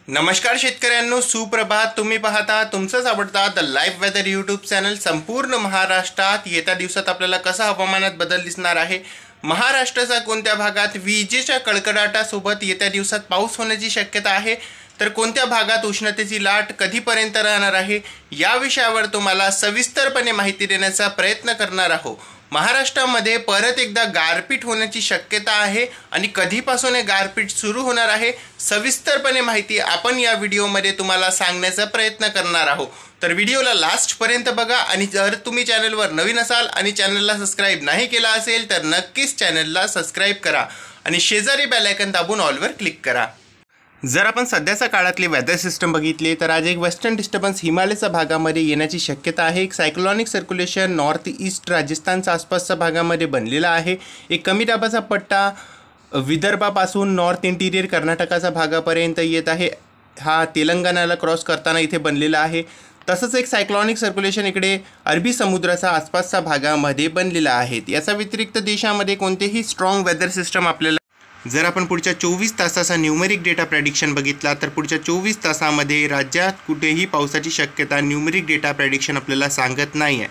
नमस्कार शेतकऱ्यांनो, सुप्रभात। तुम्ही पाहता तुमचंच आवडता the live weather YouTube channel. संपूर्ण महाराष्ट्रात येत्या दिवसात आपल्याला कसा हवामानात बदल दिसणार आहे, महाराष्ट्राच्या कोणत्या भागात विजेच्या कडकडाटासोबत येत्या दिवसात पाऊस होण्याची शक्यता आहे, तर कोणत्या भागात उष्णतेची लाट कधीपर्यंत राहणार आहे, या विषयावर तुम्हाला सविस्तरपणे माहिती देण्याचा प्रयत्न करणार आहोत। महाराष्ट्रामध्ये परत एकदा गारपीट होण्याची शक्यता आहे आणि कधीपासून हे गारपीट सुरू होणार आहे, सविस्तरपणे माहिती आपण या व्हिडिओमध्ये तुम्हाला सांगण्याचा प्रयत्न करणार आहोत। तर व्हिडिओला लास्टपर्यंत बघा आणि जर तुम्ही चॅनलवर नवीन असाल आणि चॅनलला सबस्क्राइब नाही केला असेल तर नक्कीच चॅनलला सबस्क्राइब करा आणि शेजारी बेल आयकॉन दाबून ऑलवर क्लिक करा। जर आपण सध्याच्या काळातले वेदर सिस्टम बघितले तर आज एक वेस्टर्न डिस्टर्बन्स हिमालयाच्या भागामध्ये येण्याची शक्यता आहे। एक सायक्लॉनिक सर्क्युलेशन नॉर्थ ईस्ट राजस्थानच्या आसपासच्या भागामध्ये बनलेला आहे। एक कमी दाबाचा पट्टा विदर्भापासून नॉर्थ इंटिरियर कर्नाटकाच्या भागापर्यंत येत आहे। हा तेलंगणाला क्रॉस करताना इथे बनलेला आहे। तसंच एक सायक्लॉनिक सर्क्युलेशन इकडे अरबी समुद्राच्या आसपासच्या भागामध्ये बनलेला आहे। याचा व्यतिरिक्त देशामध्ये कोणतेही स्ट्रॉंग वेदर सिस्टम आपल्याला जर आपण पुढच्या 24 तासाचा न्यूमेरिक डेटा प्रेडिक्शन बघितला तर पुढच्या 24 तासामध्ये राज्यात कुठेही पावसाची शक्यता न्यूमेरिक डेटा प्रेडिक्शन आपल्याला सांगत नाही आहे।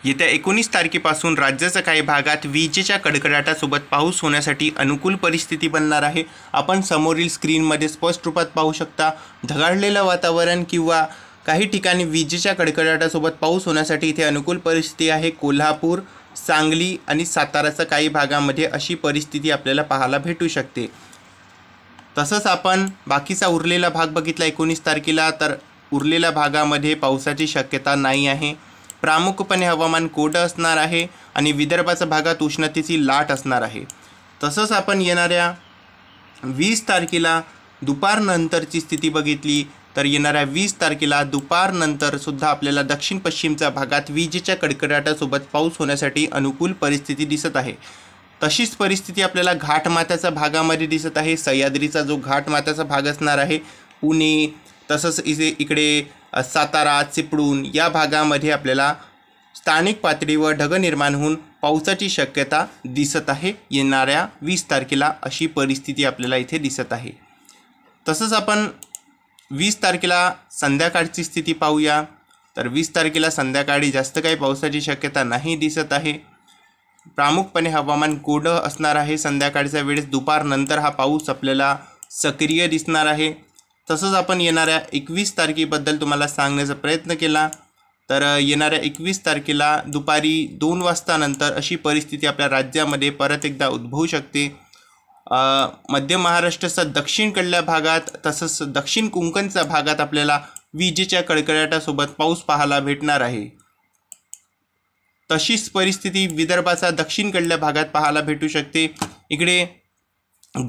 येत्या 19 तारखेपासून राज्याच्या काही भागात विजेच्या कडकडाटासोबत पाऊस होण्यासाठी अनुकूल परिस्थिती बनणार आहे। आपण समोरील स्क्रीनमध्ये स्पष्ट रूपात पाहू शकता ढगाळलेलं वातावरण किंवा काही ठिकाणी विजेच्या कडकडाटासोबत पाऊस होण्यासाठी इथे अनुकूल परिस्थिती आहे। कोल्हापूर, सांगली आणि साताराच्या काही भागामध्ये अशी परिस्थिती आपल्याला पाहायला भेटू शकते। तसंच आपण बाकीचा उरलेला भाग बघितला 19 तारखेला तर उरलेल्या भागामध्ये पावसाची शक्यता नाही आहे। प्रामुख्याने हवामान कोरडं असणार आहे आणि विदर्भाच्या भागात उष्णतेची लाट असणार आहे। तसंच आपण येणाऱ्या 20 तारखेला दुपारनंतरची स्थिती बघितली तर येणाऱ्या 20 तारखेला दुपारनंतर सुद्धा आपल्याला दक्षिण पश्चिमच्या भागात विजेच्या कडकडाटासोबत पाऊस होण्यासाठी अनुकूल परिस्थिती दिसत आहे। तशीच परिस्थिती आपल्याला घाटमाथ्याच्या भागामध्ये दिसत आहे। सह्याद्रीचा जो घाटमाथ्याचा भाग असणार आहे, पुणे तसंच इकडे सातारा, चिपळूण या भागामध्ये आपल्याला स्थानिक पातळीवर ढग निर्माण होऊन पावसाची शक्यता दिसत आहे। येणाऱ्या 20 तारखेला अशी परिस्थिती आपल्याला इथे दिसत आहे। तसंच आपण 20 तारखेला संध्याकाळची स्थिती पाहूया तर 20 तारखेला संध्याकाळी जास्त काही पावसाची शक्यता नाही दिसत आहे। प्रामुख्याने हवामान कोरडं असणार आहे। संध्याकाळच्या वेळेस दुपारनंतर हा पाऊस आपल्याला सक्रिय दिसणार आहे। तसंच आपण येणाऱ्या 21 तारखेबद्दल तुम्हाला सांगण्याचा प्रयत्न केला तर येणाऱ्या 21 तारखेला दुपारी 2 वाजतानंतर अशी परिस्थिती आपल्या राज्यामध्ये परत एकदा उद्भवू शकते। मध्य महाराष्ट्राच्या दक्षिणकडल्या भागात तसंच दक्षिण कोकणच्या भागात आपल्याला विजेच्या कडकडाटासोबत पाऊस पाहायला भेटणार आहे। तशीच परिस्थिती विदर्भाच्या दक्षिणकडल्या भागात पाहायला भेटू शकते। इकडे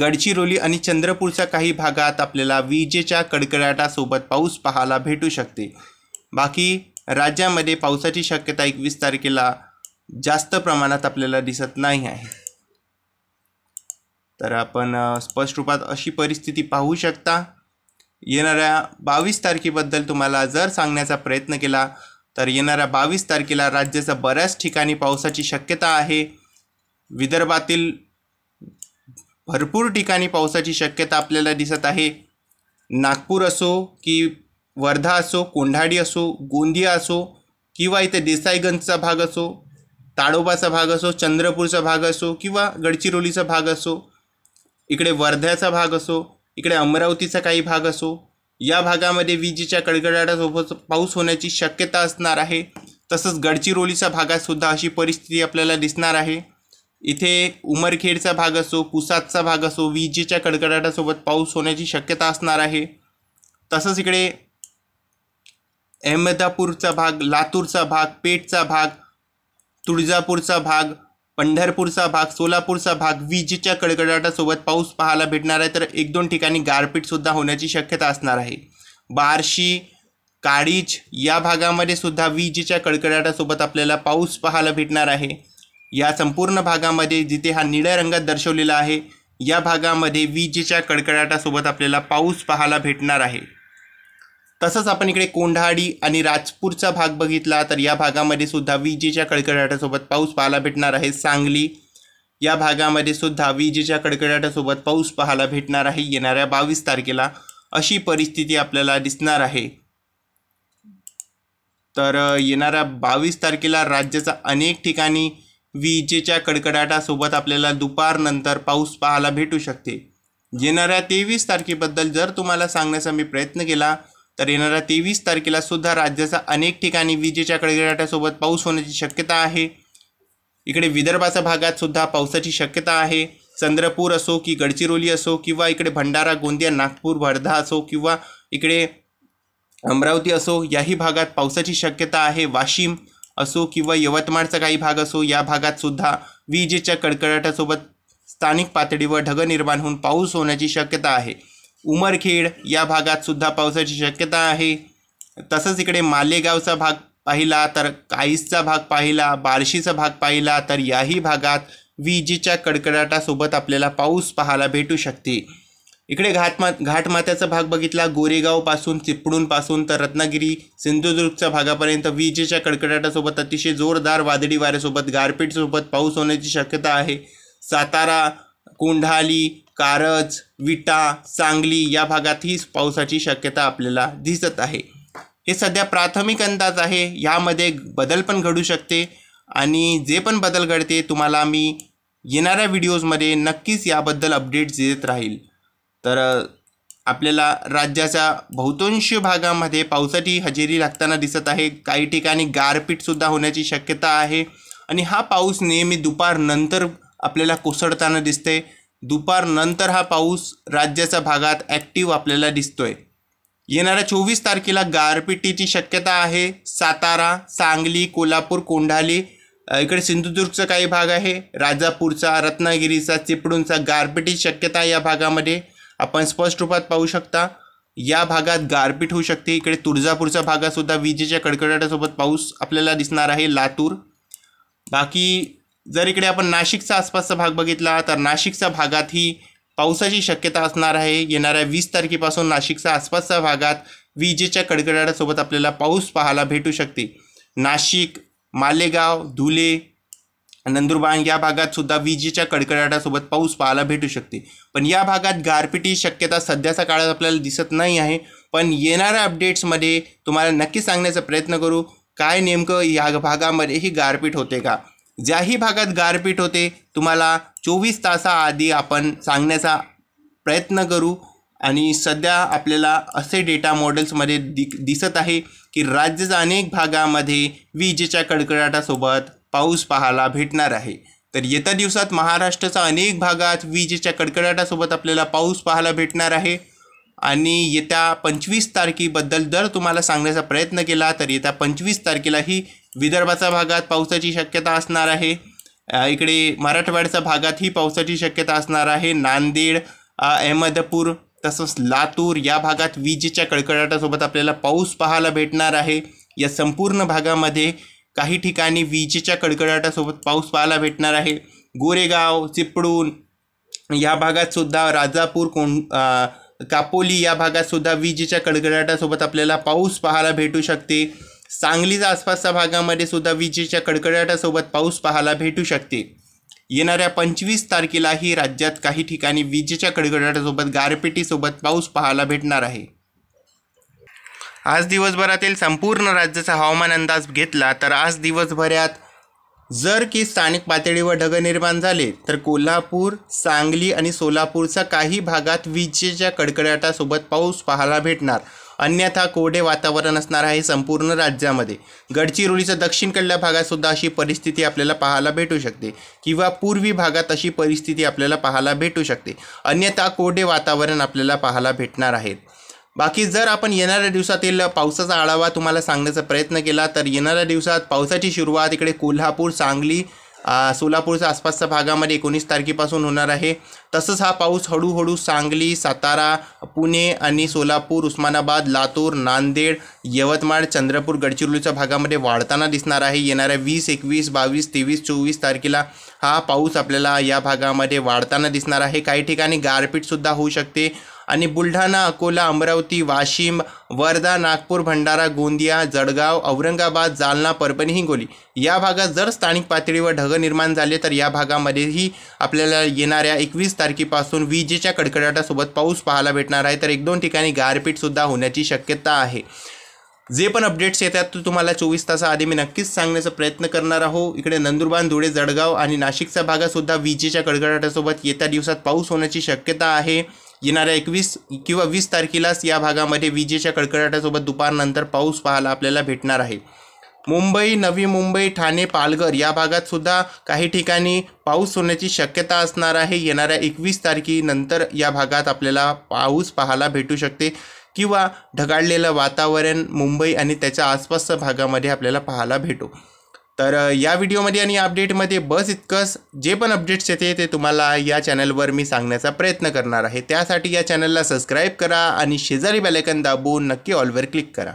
गडचिरोली आणि चंद्रपूरच्या काही भागात आपल्याला विजेच्या कडकडाटासोबत पाऊस पाहायला भेटू शकते। बाकी राज्यामध्ये पावसाची शक्यता 21 तारखेला जास्त प्रमाणात आपल्याला दिसत नाही आहे। तर आपण स्पष्ट रूपात अशी परिस्थिती पाहू शकता। येणाऱ्या 22 तारखेबद्दल तुम्हाला जर सांगण्याचा प्रयत्न केला तर येणाऱ्या 22 तारखेला राज्याच्या बऱ्याच ठिकाणी पावसाची शक्यता आहे। विदर्भातील भरपूर ठिकाणी पावसाची शक्यता आपल्याला दिसत आहे। नागपूर असो की वर्धा असो, कोंढाडी असो, गोंदिया असो किंवा इथे देसाईगंजचा भाग असो, ताडोबाचा भाग असो, चंद्रपूरचा भाग असो किंवा गडचिरोलीचा भाग असो, इकडे वर्ध्याचा भाग असो, इकडे अमरावतीचा काही भाग असो, या भागामध्ये विजेच्या कडकडाटासोबत पाऊस होण्याची शक्यता असणार आहे। तसंच गडचिरोलीच्या भागातसुद्धा अशी परिस्थिती आपल्याला दिसणार आहे। इथे उमरखेडचा भाग असो, पुसादचा भाग असो, विजेच्या कडकडाटासोबत पाऊस होण्याची शक्यता असणार आहे। तसंच इकडे अहमदपूरचा भाग, लातूरचा भाग, पेठचा भाग, तुळजापूरचा भाग, पंढरपूरचा भाग, सोलापूरचा भाग विजेच्या कडकडाटासोबत पाऊस पाहायला भेटणार आहे। तर 1-2 ठिकाणी गारपीटसुद्धा होण्याची शक्यता असणार आहे। बार्शी, काळीज या भागामध्ये सुद्धा विजेच्या कडकडाटासोबत आपल्याला पाऊस पाहायला भेटणार आहे। या संपूर्ण भागामध्ये जिथे हा निळ्या रंगात दर्शवलेला आहे या भागामध्ये विजेच्या कडकडाटासोबत आपल्याला पाऊस पाहायला भेटणार आहे। तसंच आपण इकडे कोंढाडी आणि राजपूरचा भाग बघितला तर या भागामध्ये सुद्धा विजेच्या कडकडाटासोबत पाऊस पाहायला भेटणार आहे। सांगली या भागामध्ये सुद्धा विजेच्या कडकडाटासोबत पाऊस पाहायला भेटणार आहे येणाऱ्या 22 तारखेला। अशी परिस्थिती आपल्याला दिसणार आहे। तर येणाऱ्या 22 तारखेला राज्याच्या अनेक ठिकाणी विजेच्या कडकडाटासोबत आपल्याला दुपारनंतर पाऊस पाहायला भेटू शकते। येणाऱ्या 23 तारखेबद्दल जर तुम्हाला सांगण्याचा मी प्रयत्न केला तर येणाऱ्या 23 तारखेला सुद्धा राज्याच्या अनेक ठिकाणी विजेच्या कडकडाटासोबत पाऊस होण्याची शक्यता आहे। इकडे विदर्भाच्या भागात सुद्धा पावसाची शक्यता आहे। चंद्रपूर असो की गडचिरोली असो किंवा इकडे भंडारा, गोंदिया, नागपूर, वर्धा असो किंवा इकडे अमरावती असो, याही भागात पावसाची शक्यता आहे। वाशिम असो किंवा यवतमाळचा काही भाग असो, या भागात सुद्धा विजेच्या कडकडाटासोबत स्थानिक पातळीवर ढग निर्माण होऊन पाऊस होण्याची शक्यता आहे। उमरखेड या भागात सुद्धा पावसाची शक्यता आहे। तसंच इकडे मालेगावचा भाग पाहिला तर काईसचा भाग पाहिला, बार्शीचा भाग पाहिला तर याही भागात विजेच्या कडकडाटासोबत आपल्याला पाऊस पाहायला भेटू शकते। इकडे घाटमाथ्याचा भाग बघितला, गोरेगावपासून चिपळूणपासून तर रत्नागिरी सिंधुदुर्गच्या भागापर्यंत विजेच्या कडकडाटासोबत अतिशय जोरदार वादळी वाऱ्यासोबत गारपीटसोबत पाऊस होण्याची शक्यता आहे। सातारा, कोंढाली, कारज, विटा, सांगली या भागातही पावसाची शक्यता आपल्याला दिसत आहे। हे सध्या प्राथमिक अंदाज आहे, यामध्ये बदल पण घडू शकते आणि जे पण बदल घडते तुम्हाला मी येणाऱ्या व्हिडिओजमध्ये नक्कीच याबद्दल अपडेट्स देत राहील। तर आपल्याला राज्याच्या बहुतांश भागामध्ये पावसाची हजेरी लागताना दिसत आहे। काही ठिकाणी गारपीटसुद्धा होण्याची शक्यता आहे आणि हा पाऊस नेहमी दुपारनंतर आपल्याला कोसळताना दिसते। दुपारनंतर हा पाऊस राज्याच्या भागात ॲक्टिव्ह आपल्याला दिसतोय। येणाऱ्या 24 तारखेला गारपिटीची शक्यता आहे। सातारा, सांगली, कोल्हापूर, कोंढाली, इकडे सिंधुदुर्गचा काही भाग आहे, राजापूरचा, रत्नागिरीचा, चिपळूणचा गारपिटीची शक्यता या भागामध्ये आपण स्पष्ट रूपात पाहू शकता। या भागात गारपीट होऊ शकते। इकडे तुळजापूरच्या भागातसुद्धा विजेच्या कडकडाटासोबत पाऊस आपल्याला दिसणार आहे, लातूर। बाकी जर इकडे आपण नाशिकचा आसपासचा भाग बघितला तर नाशिकच्या भागातही पावसाची शक्यता असणार आहे। येणाऱ्या 20 तारखेपासून नाशिकच्या आसपासच्या भागात विजेच्या कडकडाटासोबत आपल्याला पाऊस पाहायला भेटू शकते। नाशिक, मालेगाव, धुळे, नंदुरबार या भागात सुद्धा विजेच्या कडकडाटासोबत पाऊस पाहायला भेटू शकते। पण या भागात गारपिटीची शक्यता सध्याच्या काळात आपल्याला दिसत नाही आहे, पण येणाऱ्या अपडेट्समध्ये तुम्हाला नक्की सांगण्याचा प्रयत्न करू काय नेमकं या भागामध्ये ही गारपीट होते का। ज्याही भागात गारपीट होते तुम्हाला 24 तासाआधी आपण सांगण्याचा प्रयत्न करू आणि सध्या आपल्याला असे डेटा मॉडेल्समध्ये दिसत आहे की राज्याच्या अनेक भागामध्ये विजेच्या कडकडाटासोबत पाऊस पाहायला भेटणार आहे। तर येत्या दिवसात महाराष्ट्राच्या अनेक भागात विजेच्या कडकडाटासोबत आपल्याला पाऊस पाहायला भेटणार आहे आणि येत्या 25 तारखेबद्दल जर तुम्हाला सांगण्याचा प्रयत्न केला तर येत्या 25 तारखेलाही विदर्भाच्या भागात पावसाची शक्यता असणार आहे। इकडे मराठवाड्याच्या भागातही पावसाची शक्यता असणार आहे। नांदेड, अहमदपूर तसंच लातूर या भागात विजेच्या कडकडाटासोबत आपल्याला पाऊस पाहायला भेटणार आहे। या संपूर्ण भागामध्ये काही ठिकाणी विजेच्या कडकडाटासोबत पाऊस पाहायला भेटणार आहे। गोरेगाव, चिपळूण या भागात सुद्धा, राजापूर, कापोली या भागात सुद्धा विजेच्या कडकडाटासोबत आपल्याला पाऊस पाहायला भेटू शकते। सांगलीच्या आसपासच्या भागामध्ये सुद्धा विजेच्या कडकडाटासोबत पाऊस पाहायला भेटू शकते। येणाऱ्या 25 तारखेलाही राज्यात काही ठिकाणी विजेच्या कडकडाटासोबत गारपिटीसोबत पाऊस पाहायला भेटणार आहे। आज दिवसभरातील संपूर्ण राज्याचा हवामान अंदाज घेतला तर आज दिवसभरात जर की स्थानिक पातळीवर ढग निर्माण झाले तर कोल्हापूर, सांगली आणि सोलापूरच्या काही भागात विजेच्या कडकडाटासोबत पाऊस पाहायला भेटणार। अन्यथा कोरडे वातावरण असणार आहे संपूर्ण राज्यामध्ये। गडचिरोलीच्या दक्षिणकडल्या भागात सुद्धा अशी परिस्थिती आपल्याला पाहायला भेटू शकते किंवा पूर्वी भागात अशी परिस्थिती आपल्याला पाहायला भेटू शकते। अन्यथा कोरडे वातावरण आपल्याला पाहायला भेटणार आहे। बाकी जर आपण येणाऱ्या दिवसातील पावसाचा आढावा तुम्हाला सांगण्याचा प्रयत्न केला तर येणाऱ्या दिवसात पावसाची सुरुवात इकडे कोल्हापूर, सांगली, सोलापूरच्या आसपासच्या भागामध्ये 19 तारखेपासून होणार आहे। तसंच हा पाऊस हळूहळू सांगली, सातारा, पुणे आणि सोलापूर, उस्मानाबाद, लातूर, नांदेड, यवतमाळ, चंद्रपूर, गडचिरोलीच्या भागामध्ये वाढताना दिसणार आहे। येणाऱ्या 20, 21, 22, 23, 24 तारखेला हा पाऊस आपल्याला या भागामध्ये वाढताना दिसणार आहे। काही ठिकाणी गारपीटसुद्धा होऊ शकते आणि बुलढाणा, अकोला, अमरावती, वाशिम, वर्धा, नागपूर, भंडारा, गोंदिया, जळगाव, औरंगाबाद, जालना, परभणी, हिंगोली या भागात जर स्थानिक पातळीवर ढग निर्माण झाले तर या भागामध्येही आपल्याला येणाऱ्या 21 तारखेपासून विजेच्या कडकडाटासोबत पाऊस पाहायला भेटणार आहे. तर 1-2 ठिकाणी गारपीटसुद्धा होण्याची शक्यता आहे. जे पण अपडेट्स येतात ते तुम्हाला 24 तासाआधी मी नक्कीच सांगण्याचा प्रयत्न करणार आहोत. इकडे नंदुरबार, धुळे, जळगाव आणि नाशिकच्या भागातसुद्धा विजेच्या कडकडाटासोबत येत्या दिवसात पाऊस होण्याची शक्यता आहे. येणाऱ्या 21 किंवा 20 तारखेलाच या भागामध्ये विजेच्या कडकडाटासोबत दुपारनंतर पाऊस पाहायला आपल्याला भेटणार आहे. मुंबई, नवी मुंबई, ठाणे, पालघर या भागात सुद्धा काही ठिकाणी पाऊस होण्याची शक्यता असणार आहे. येणाऱ्या 21 तारखेनंतर या भागात आपल्याला पाऊस पाहायला भेटू शकते किंवा ढगाळलेलं वातावरण मुंबई आणि त्याच्या आसपासच्या भागामध्ये आपल्याला पाहायला भेटू. तर या व्हिडिओमध्ये आणि या अपडेटमध्ये बस इतकंच. जे पण अपडेट्स येते ते तुम्हाला या चॅनलवर मी सांगण्याचा प्रयत्न करणार आहे. त्यासाठी या चॅनलला सबस्क्राईब करा आणि शेजारी बेल आयकॉन दाबून नक्की ऑलवर क्लिक करा.